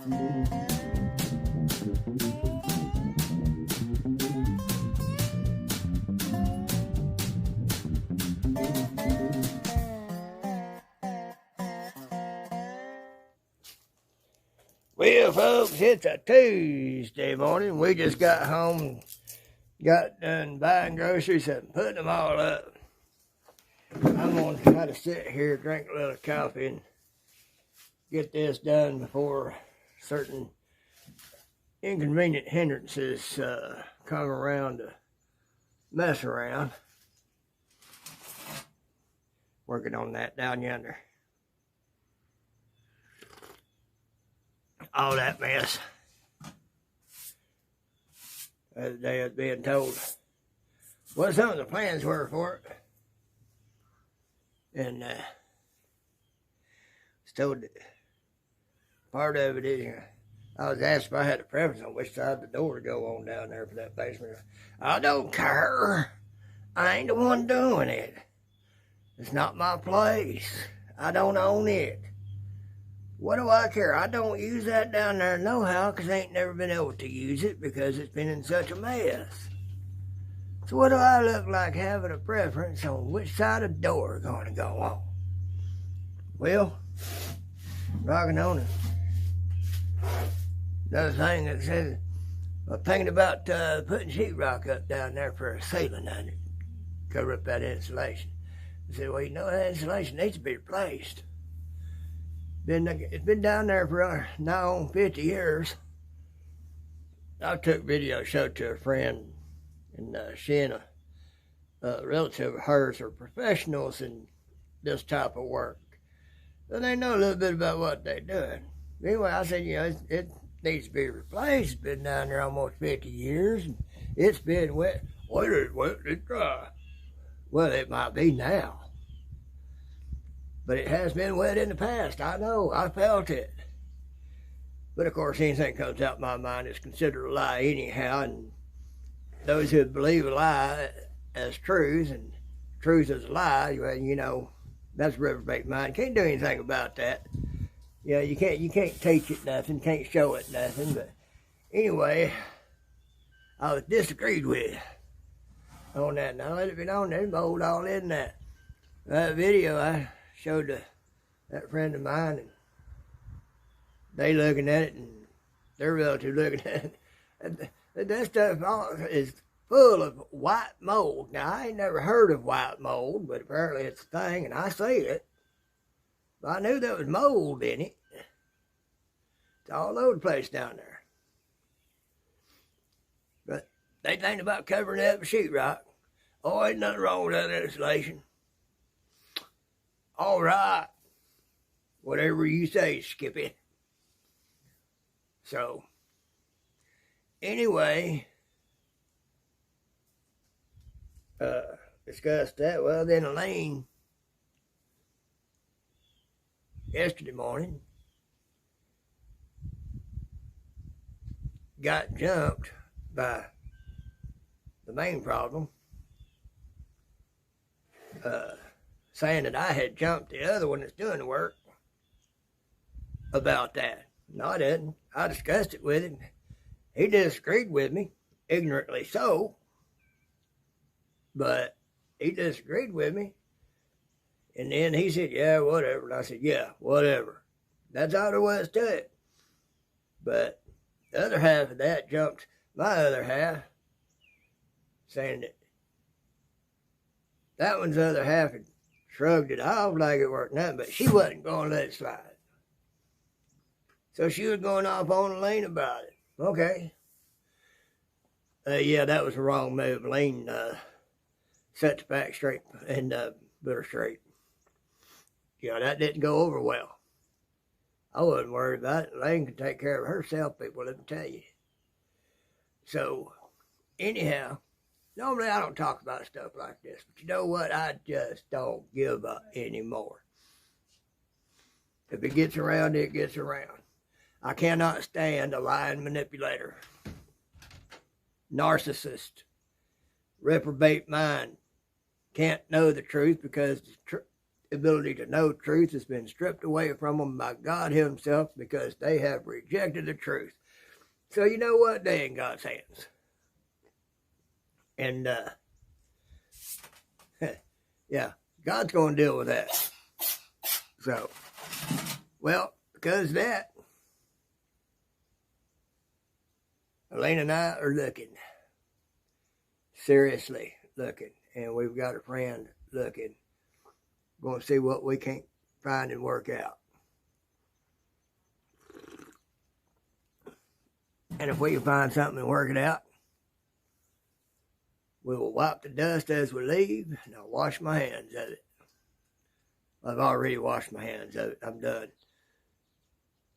Well, folks, it's a Tuesday morning. We just got home, got done buying groceries and putting them all up. I'm going to try to sit here, drink a little coffee, and get this done before certain inconvenient hindrances come around to mess around. Working on that down yonder. All that mess. The other day I was being told what some of the plans were for it. And I was told that part of it is, I was asked if I had a preference on which side of the door to go on down there for that basement. I don't care. I ain't the one doing it. It's not my place. I don't own it. What do I care? I don't use that down there nohow because I ain't never been able to use it because it's been in such a mess. So what do I look like having a preference on which side of the door is going to go on? Well, rocking on it. Another thing that says, I'm thinking about putting sheetrock up down there for a ceiling under it, cover up that insulation. I said, well, that insulation needs to be replaced. It's been down there for now 50 years. I took video, showed to a friend, and she and a relative of hers are professionals in this type of work. So they know a little bit about what they're doing. Anyway, I said, it needs to be replaced. It's been down there almost 50 years. And it's been wet. Whether it's wet, it's dry. Well, it might be now. But it has been wet in the past. I know. I felt it. But, of course, anything that comes out of my mind is considered a lie anyhow. And those who believe a lie as truth and truth as a lie, well, that's a reprobate mind. Can't do anything about that. You can't teach it nothing. Can't show it nothing. But anyway, I was disagreed with on that. Now, let it be known there's mold all in that. That video I showed that friend of mine, and they looking at it, and their relative looking at it. And that stuff is full of white mold. Now, I ain't never heard of white mold, but apparently it's a thing, and I see it. But I knew there was mold in it. It's all over the place down there. But they think about covering it up with sheetrock. Oh, ain't nothing wrong with that insulation. All right. Whatever you say, Skippy. So, anyway, discussed that. Well, then Elaine, yesterday morning, got jumped by the main problem, saying that I had jumped the other one that's doing the work about that. No, I didn't. I discussed it with him. He disagreed with me, ignorantly so, but he disagreed with me. And then he said, yeah, whatever. And I said, yeah, whatever. That's all there was to it. But the other half of that jumped my other half, saying that one's other half had shrugged it off like it weren't nothing, but she wasn't going to let it slide. So she was going off on Elaine about it. Okay. Yeah, that was the wrong move. Elaine set the back straight and put her straight. That didn't go over well. I wasn't worried about it. Elaine can take care of herself, people, let me tell you. So, anyhow, normally I don't talk about stuff like this, but you know what? I just don't give up anymore. If it gets around, it gets around. I cannot stand a lying manipulator, narcissist, reprobate mind. Can't know the truth because ability to know truth has been stripped away from them by God himself because they have rejected the truth. So you know what? They in God's hands. And, yeah, God's going to deal with that. So, well, because of that, Elaine and I are looking. Seriously looking. And we've got a friend looking. Going to see what we can find and work out. And if we can find something and work it out, we will wipe the dust as we leave, and I'll wash my hands of it. I've already washed my hands of it. I'm done.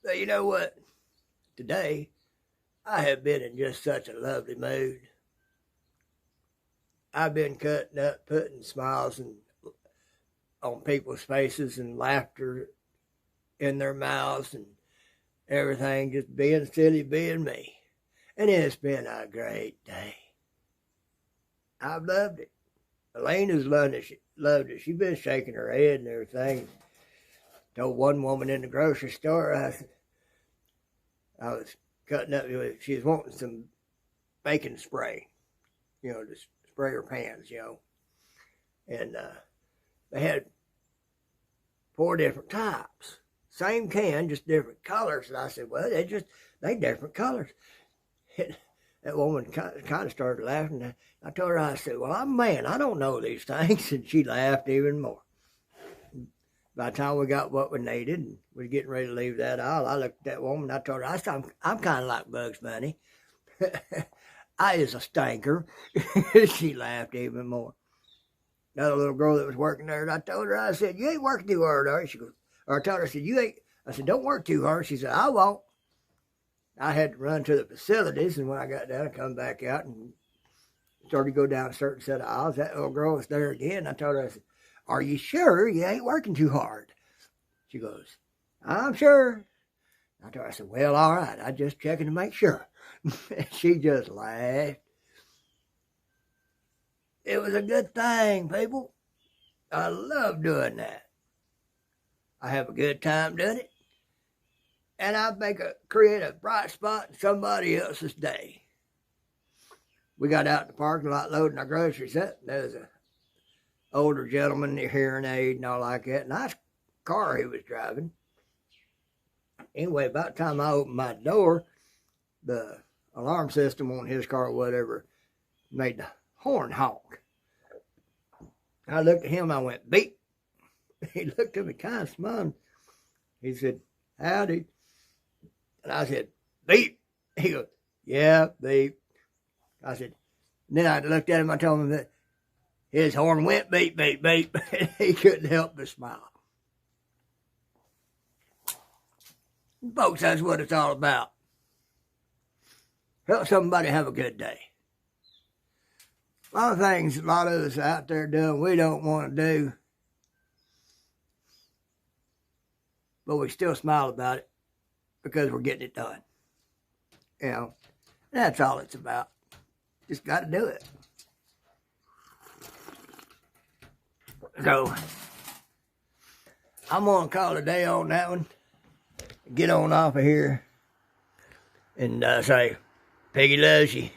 But you know what? Today, I have been in just such a lovely mood. I've been cutting up, putting smiles on people's faces and laughter in their mouths and everything, just being silly, being me. And it's been a great day. I've loved it. Elaine has loved it. She's been shaking her head and everything. Told one woman in the grocery store, I was cutting up, she was wanting some baking spray, to spray her pans, And they had 4 different types. Same can, just different colors. And I said, well, they different colors. And that woman kind of started laughing. I told her, I said, well, I'm a man. I don't know these things. And she laughed even more. By the time we got what we needed and we were getting ready to leave that aisle, I looked at that woman and I told her, I'm kind of like Bugs Bunny. I is a stinker. She laughed even more. Another little girl that was working there, and I told her, I said, you ain't working too hard, are you? She goes, or I told her, I said, you ain't. I said, don't work too hard. She said, I won't. I had to run to the facilities, and when I got down, I come back out and started to go down a certain set of aisles. That little girl was there again. I told her, I said, are you sure you ain't working too hard? She goes, I'm sure. I told her, I said, well, all right. I'm just checking to make sure. She just laughed. It was a good thing, people. I love doing that. I have a good time doing it. And I create a bright spot in somebody else's day. We got out in the parking lot loading our groceries up. There was an older gentleman, hearing aid and all like that. Nice car he was driving. Anyway, about the time I opened my door, the alarm system on his car or whatever made the horn honk. I looked at him, I went, beep. He looked at me kind of smug. He said, howdy. And I said, beep. He goes, yeah, beep. I said, and then I looked at him, I told him that his horn went beep, beep, beep. He couldn't help but smile. Folks, that's what it's all about. Help somebody have a good day. A lot of things a lot of us out there doing we don't want to do. But we still smile about it because we're getting it done. That's all it's about. Just got to do it. So, I'm going to call it a day on that one. Get on off of here and say, Piggy loves you.